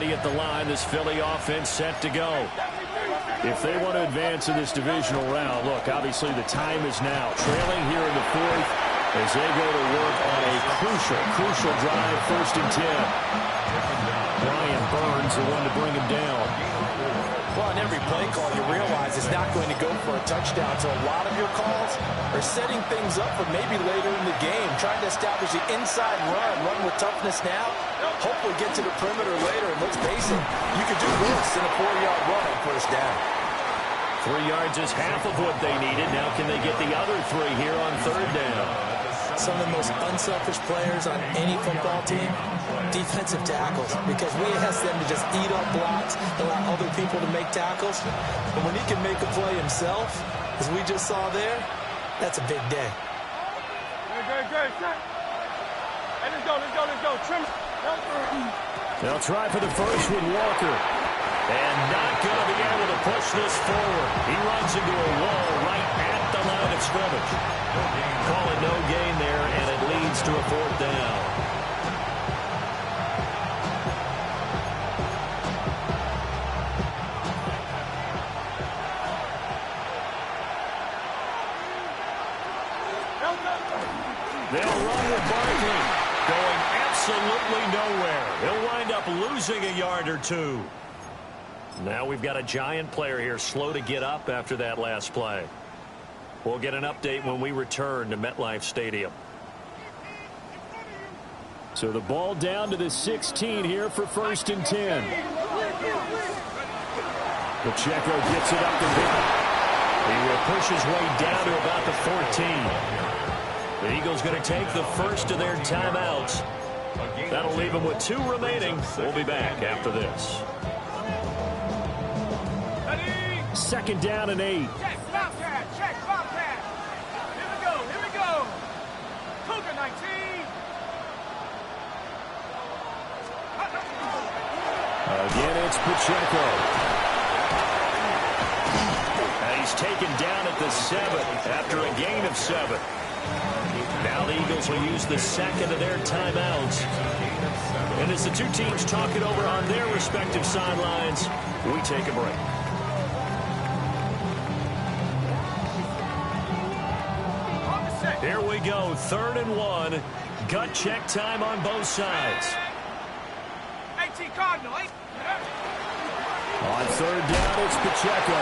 At the line, this Philly offense set to go. If they want to advance in this divisional round, look, obviously the time is now. Trailing here in the 4th as they go to work on a crucial drive, 1st and 10. Brian Burns, the one to bring him down. Well, on every play call, you realize it's not going to go for a touchdown, so a lot of your calls are setting things up for maybe later in the game, trying to establish the inside run with toughness now, hopefully get to the perimeter later, and let's face it, you could do worse than a 4-yard run on 1st down. 3 yards is half of what they needed. Now can they get the other 3 here on 3rd down? Some of the most unselfish players on any football team, defensive tackles, because we ask them to just eat up blocks, allow other people to make tackles. But when he can make a play himself, as we just saw there, that's a big day. Good. Hey, let's go. Trim. They'll try for the first with Walker. And not going to be able to push this forward. He runs into a wall right at the line of scrimmage. Call it no gain there, and it leads to a 4th down. They'll run with Barkley, going absolutely nowhere. He'll wind up losing a yard or 2. Now we've got a Giant player here slow to get up after that last play. We'll get an update when we return to MetLife Stadium. So the ball down to the 16 here for 1st and 10. Pacheco gets it up the middle. He will push his way down to about the 14. The Eagles going to take the first of their timeouts. That'll leave them with 2 remaining. We'll be back after this. 2nd down and 8. Check, Bobcat. Here we go. Cougar 19. Again, it's Pacheco. And he's taken down at the 7 after a gain of 7. Now the Eagles will use the 2nd of their timeouts. And as the 2 teams talk it over on their respective sidelines, we take a break. Here we go, 3rd and 1. Gut check time on both sides. Cardinal. On 3rd down, it's Pacheco.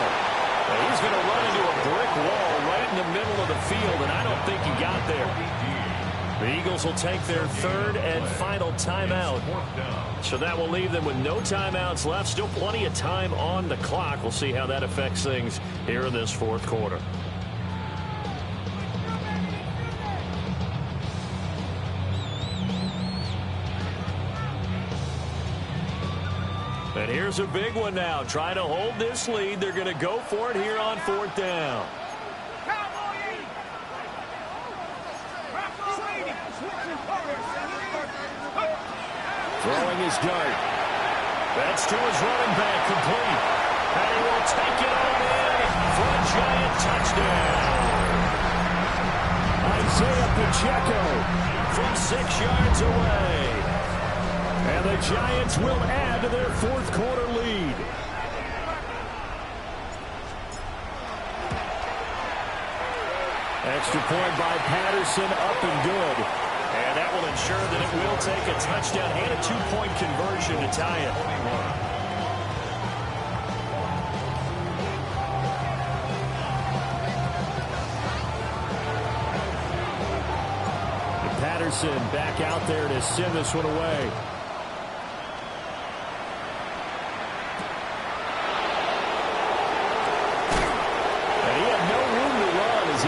And he's going to run into a brick wall right in the middle of the field, and I don't think he got there. The Eagles will take their 3rd and final timeout. So that will leave them with no timeouts left. Still plenty of time on the clock. We'll see how that affects things here in this 4th quarter. And here's a big one now. Trying to hold this lead. They're going to go for it here on 4th down. Throwing his dart. That's to his running back, complete. And he will take it on in for a Giant touchdown. Isaiah Pacheco from 6 yards away. And the Giants will add to their 4th quarter lead. Extra point by Patterson, up and good. And that will ensure that it will take a touchdown and a 2-point conversion to tie it. And Patterson back out there to send this one away.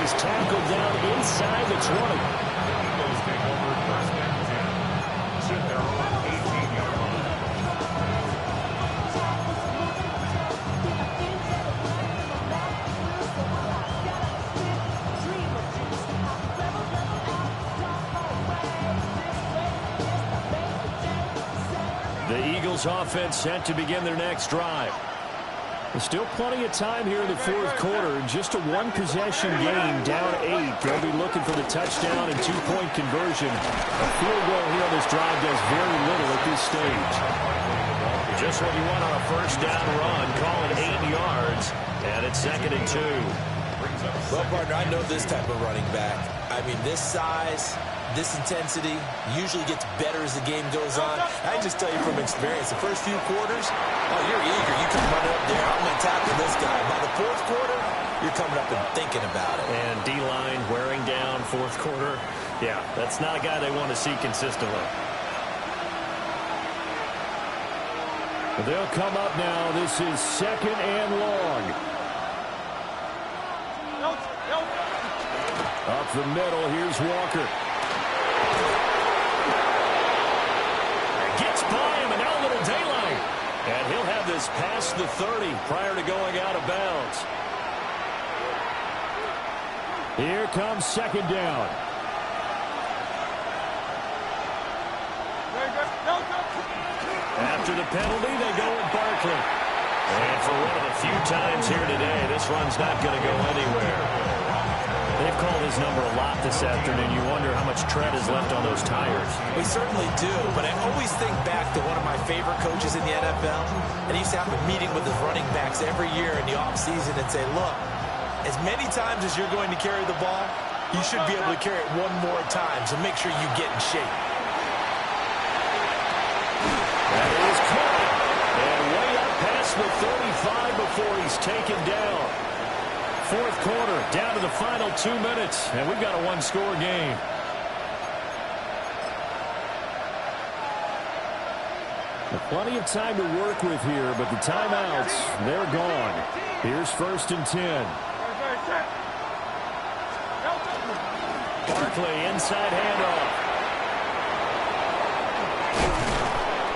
he's tackled down inside the 20. Eagles take over first and 10. Sit their own 18-yard line. The Eagles offense set to begin their next drive. There's still plenty of time here in the fourth quarter. Just a one-possession game, down 8. They'll be looking for the touchdown and two-point conversion. A field goal here on this drive does very little at this stage. Just what you want on a first down run. Call it 8 yards, and it's 2nd and 2. Well, partner, I know this type of running back. I mean, this size, this intensity usually gets better as the game goes on. I can just tell you from experience, the first few quarters, oh, you're eager. You come running up there. I'm going to tackle this guy. By the fourth quarter, you're coming up and thinking about it. And D-line wearing down fourth quarter. Yeah, that's not a guy they want to see consistently. They'll come up now. This is 2nd and long. Up the middle, here's Walker. Gets by him, and now a little daylight. And he'll have this past the 30 prior to going out of bounds. Here comes 2nd down. After the penalty, they go with Barkley. And for one of the few times here today, this run's not going to go anywhere. They've called his number a lot this afternoon. You wonder how much tread is left on those tires. We certainly do, but I always think back to one of my favorite coaches in the NFL, and he used to have a meeting with his running backs every year in the offseason and say, look, as many times as you're going to carry the ball, you should be able to carry it one more time, so make sure you get in shape. That is caught, and way up past the 35 before he's taken down. Fourth quarter, down to the final 2 minutes, and we've got a one-score game. Plenty of time to work with here, but the timeouts, they're gone. Here's 1st and 10. Barkley, inside handoff.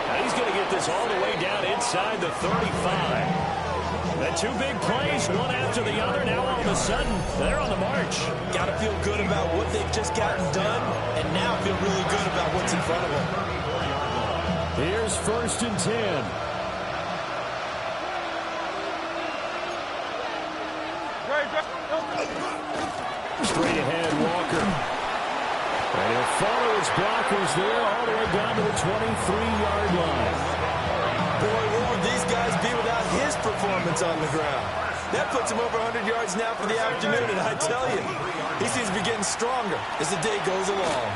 Now he's going to get this all the way down inside the 35. And 2 big plays, one after the other. Now all of a sudden, they're on the march. Got to feel good about what they've just gotten done, and now feel really good about what's in front of them. Here's 1st and 10. Straight ahead, Walker. And he'll follow his blockers there all the way down to the 23-yard line. Boy, where would these guys be without his performance on the ground? That puts him over 100 yards now for the afternoon, and I tell you, he seems to be getting stronger as the day goes along.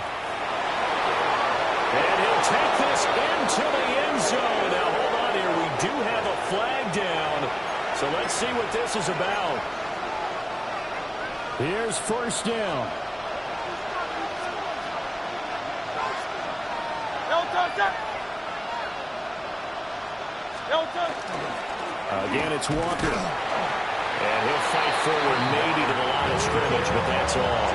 And he'll take this into the end zone. Now, hold on here. We do have a flag down, so let's see what this is about. Here's 1st down. Again, it's Walker. And he'll fight forward maybe to the line of scrimmage, but that's all.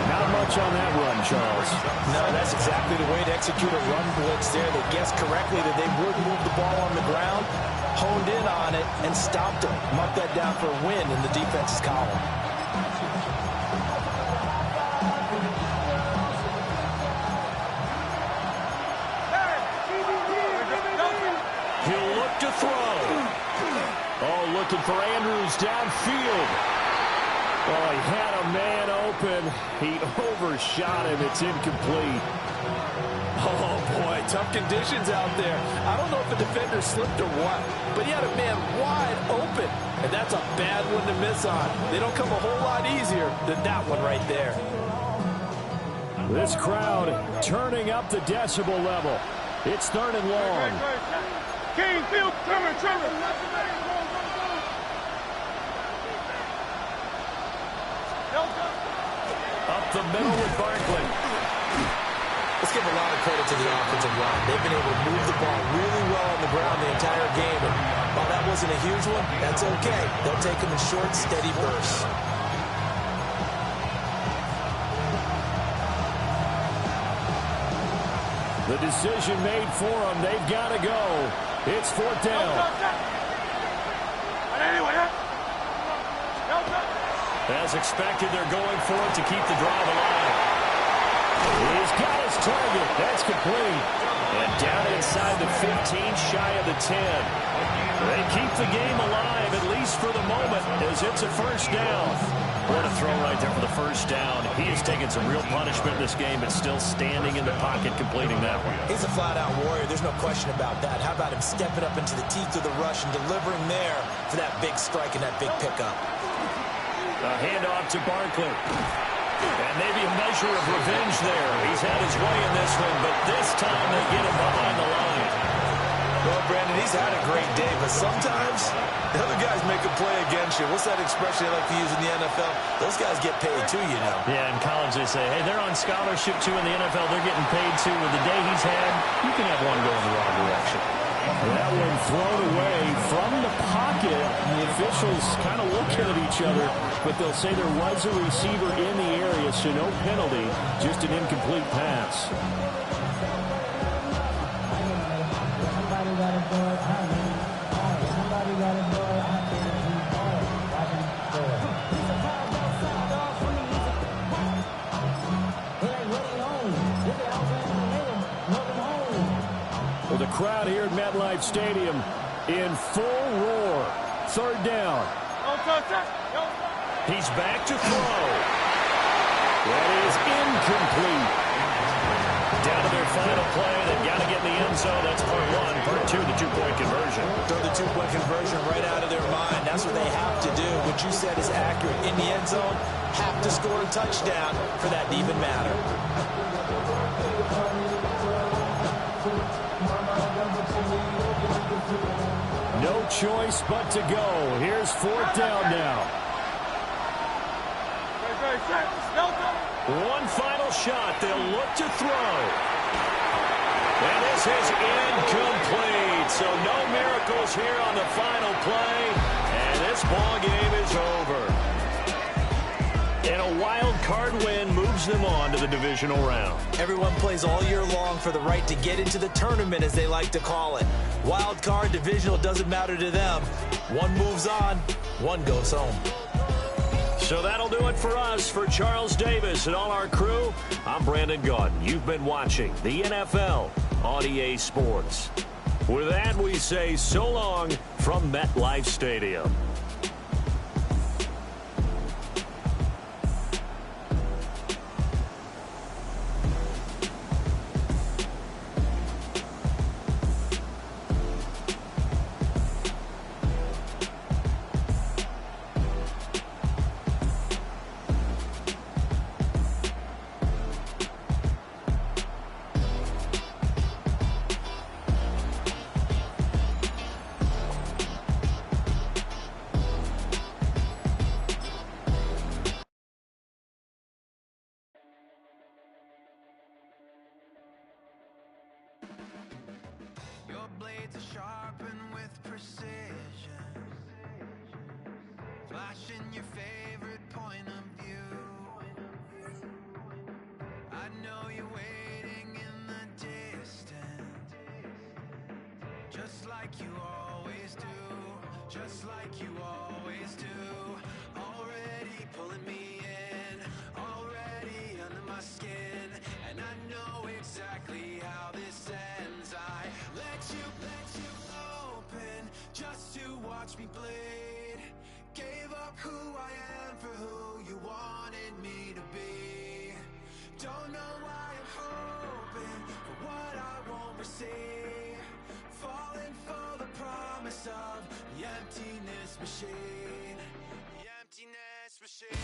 Not much on that run, Charles. No, that's exactly the way to execute a run blitz there. They guessed correctly that they would move the ball on the ground, honed in on it, and stopped them. Mark that down for a win in the defense's column. He'll look to throw. Oh, looking for Andrews downfield. Oh, he had a man open. He overshot him. It's incomplete. Oh, boy, tough conditions out there. I don't know if the defender slipped or what, but he had a man wide open, and that's a bad one to miss on. They don't come a whole lot easier than that one right there. This crowd turning up the decibel level. It's 3rd and long. King, field, Trevor. Up the middle with Barkley. Let's give a lot of credit to the offensive line. They've been able to move the ball really well on the ground the entire game. And while that wasn't a huge one, that's okay. They'll take them in short, steady bursts. The decision made for them. They've got to go. It's fourth down. As expected, they're going for it to keep the drive alive. He's got his target. That's complete. And down inside the 15, shy of the 10. They keep the game alive, at least for the moment, as it's a first down. What a throw right there for the first down. He has taken some real punishment in this game, but still standing in the pocket, completing that one. He's a flat-out warrior. There's no question about that. How about him stepping up into the teeth of the rush and delivering there for that big strike and that big pickup? A handoff to Barkley. And maybe a measure of revenge there. He's had his way in this one, but this time they get him behind the line. Well, Brandon, he's had a great day, but sometimes the other guys make a play against you. What's that expression they like to use in the NFL? Those guys get paid too, you know. Yeah, in college they say, hey, they're on scholarship too. In the NFL, they're getting paid too. With the day he's had, you can have one go in the wrong direction. That one thrown away from the pocket. The officials kind of looking at each other, but they'll say there was a receiver in the area, so no penalty, just an incomplete pass. Well, the crowd here at MetLife Stadium in full roar. Third down. He's back to throw. That is incomplete. Down to their final play. They've got to get in the end zone. That's part one. Part two, the two-point conversion. Throw the two-point conversion right out of their mind. That's what they have to do. What you said is accurate. In the end zone, have to score a touchdown for that to even matter. No choice but to go. Here's fourth down now. One final shot. They'll look to throw. And this is incomplete. So no miracles here on the final play. And this ball game is over. And a wild card win moves them on to the divisional round. Everyone plays all year long for the right to get into the tournament, as they like to call it. Wild card, divisional, doesn't matter to them. One moves on, one goes home. So that'll do it for us. For Charles Davis and all our crew, I'm Brandon Gaudin. You've been watching the NFL on EA Sports. With that, we say so long from MetLife Stadium. Blades are sharpened with precision, flashing your favorite point of view. I know you're waiting in the distance, just like you always do, just like you always do. Already pulling me in, already under my skin, and I know exactly how this ends. I let you open just to watch me bleed. Gave up who I am for who you wanted me to be. Don't know why I'm hoping for what I won't receive. Falling for the promise of the emptiness machine. The emptiness machine.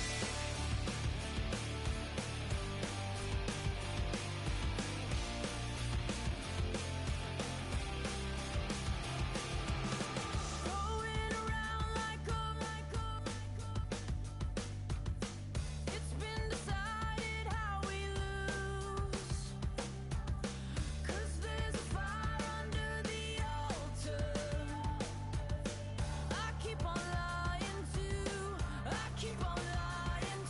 Keep on lying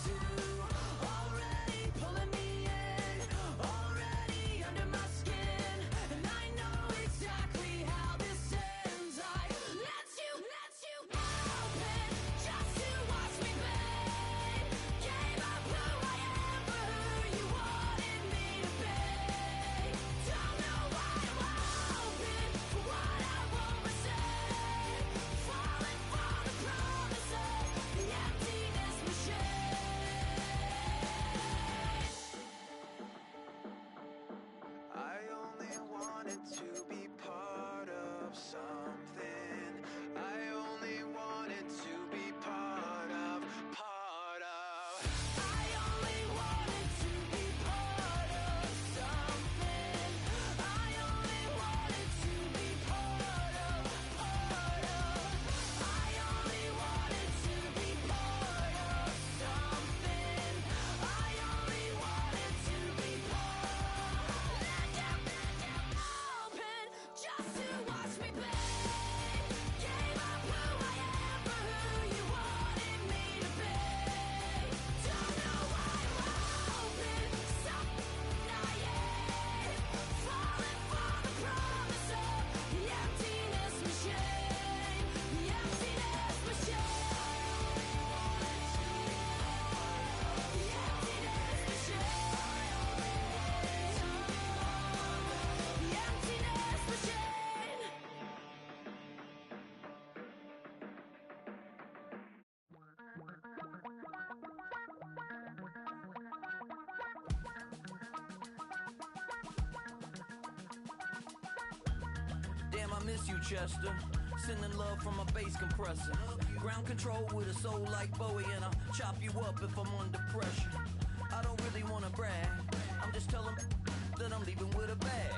I miss you, Chester. Sending love from a bass compressor. Ground control with a soul like Bowie, and I'll chop you up if I'm under pressure. I don't really wanna brag, I'm just telling that I'm leaving with a bag.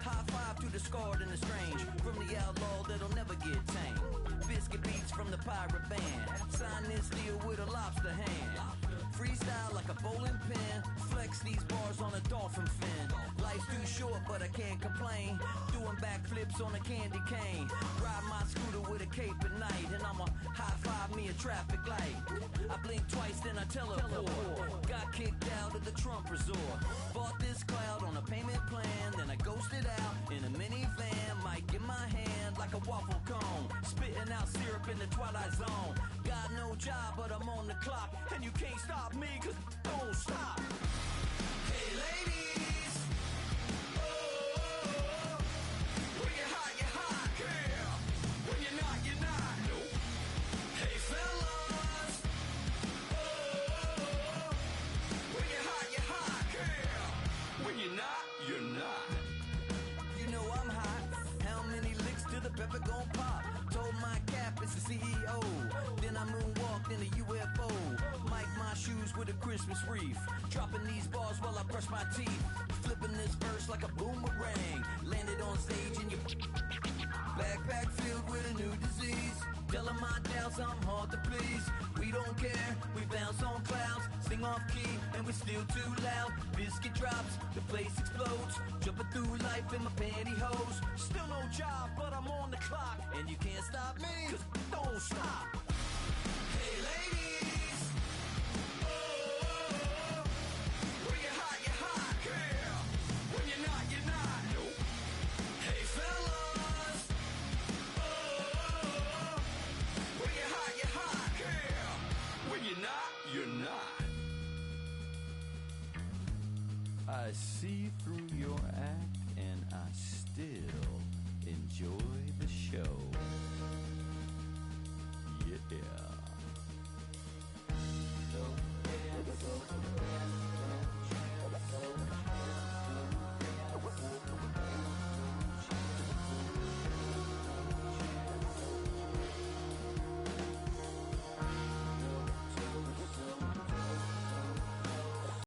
High five to the scarred and the strange, from the outlaw that'll never get tamed. Biscuit beats from the pirate band, sign this deal with a lobster hand. Freestyle like a bowling pin, flex these bars on a dolphin fin. Life's too short but I can't complain, doing backflips on a candy cane. Ride my scooter with a cape at night, and I'ma high five me a traffic light. I blink twice then I teleport, got kicked out of the Trump resort. Bought this cloud on a payment plan, then I ghosted out in a minivan. Mic in my hand like a waffle cone, spitting out syrup in the twilight zone. Got no job but I'm on the clock, and you can't stop me cause don't stop. Hey ladies, oh, when you're hot, girl. When you're not, no. Hey fellas, oh, when you're hot, girl. When you're not, you're not. You know I'm hot. How many licks till the pepper gon' pop? Told my cap it's the CEO. Then I moonwalked in a UFO. Mic my shoes with a Christmas wreath. Dropping these bars while I brush my teeth. Flipping this verse like a boomerang. Landed on stage in your backpack filled with a new disease. Telling my doubts I'm hard to please. We don't care, we bounce on clouds. Sing off key and we're still too loud. Biscuit drops, the place explodes. Jumping through life in my pantyhose. Still no job, but I'm on the clock. And you can't stop me, cause don't stop. Hey ladies, oh, when you're hot, girl. When you're not, no. Hey fellas, oh, when you're hot, girl. When you're not, you're not. I see through your act and I still